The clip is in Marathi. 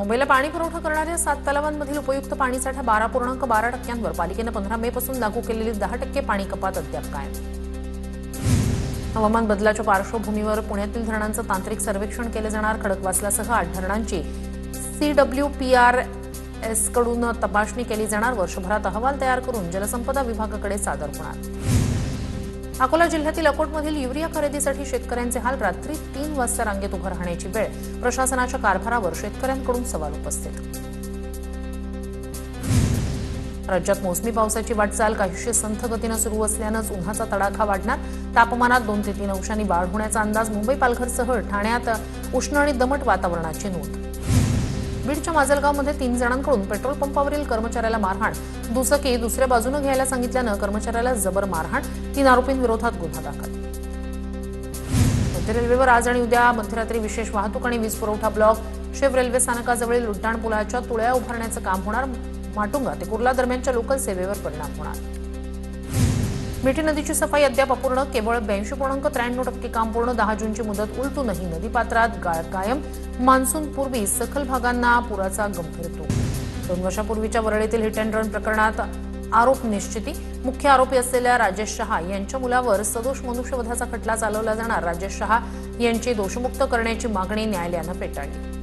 मुंबईला पाणी पुरवठा करणाऱ्या 7 तलावांमधील उपयुक्त पाणीसाठा 12.12% पालिकेने 15 मे पासून लागू केलेली 10% पाणी कपात अद्याप कायम। हवामान बदलाच्या पार्श्वभूमीवर पुण्यातील धरणांचं तांत्रिक सर्वेक्षण केले जाणार। खडकवासलासह 8 धरणांची CWPRS कडून तपासणी केली जाणार। वर्षभरात अहवाल तयार करून जलसंपदा विभागाकडे सादर होणार। अकोला जिल्ह्यातील अकोटमधील युरिया खरेदीसाठी शेतकऱ्यांचे हाल। रात्री 3 वाजता रांगेत उभं राहण्याची वेळ। प्रशासनाच्या कारभारावर शेतकऱ्यांकडून सवाल उपस्थित। राज्यात मोसमी पावसाची वाटचाल काहीशी संथ गतीने सुरू असल्यानंच उन्हाचा तडाखा वाढणार। तापमानात 2 ते 3 अंशांनी वाढ होण्याचा अंदाज। मुंबई पालघरसह ठाण्यात उष्ण आणि दमट वातावरणाची नोंद। बीडच्या माजलगावमध्ये 3 जणांकडून पेट्रोल पंपावरील कर्मचाऱ्याला मारहाण। दुचाकी दुसऱ्या बाजूने घ्यायला सांगितल्यानं कर्मचाऱ्याला जबर मारहाण। 3 आरोपींविरोधात गुन्हा दाखल। मध्य रेल्वेवर आज आणि उद्या मध्यरात्री विशेष वाहतूक आणि वीज पुरवठा ब्लॉक। शेव रेल्वे स्थानकाजवळील उड्डाणपुलाच्या तुळया उभारण्याचं काम होणार। माटुंगा ते कुर्ला दरम्यानच्या लोकल सेवेवर परिणाम होणार। मिठी नदीची सफाई अद्याप अपूर्ण। केवळ 82.93% काम पूर्ण। 10 जूनची मुदत उलटूनही नदीपात्रात गाळ कायम। मान्सूनपूर्वी सखल भागांना पुराचा गंभीर तोल। 2 वर्षापूर्वीच्या वरळीतील हिट अँड रन प्रकरणात आरोप निश्चिती। मुख्य आरोपी असलेल्या राजेश शहा यांच्या मुलावर सदोष मनुष्यवधाचा खटला चालवला जाणार। राजेश शहा यांची दोषमुक्त करण्याची मागणी न्यायालयानं फेटाळली।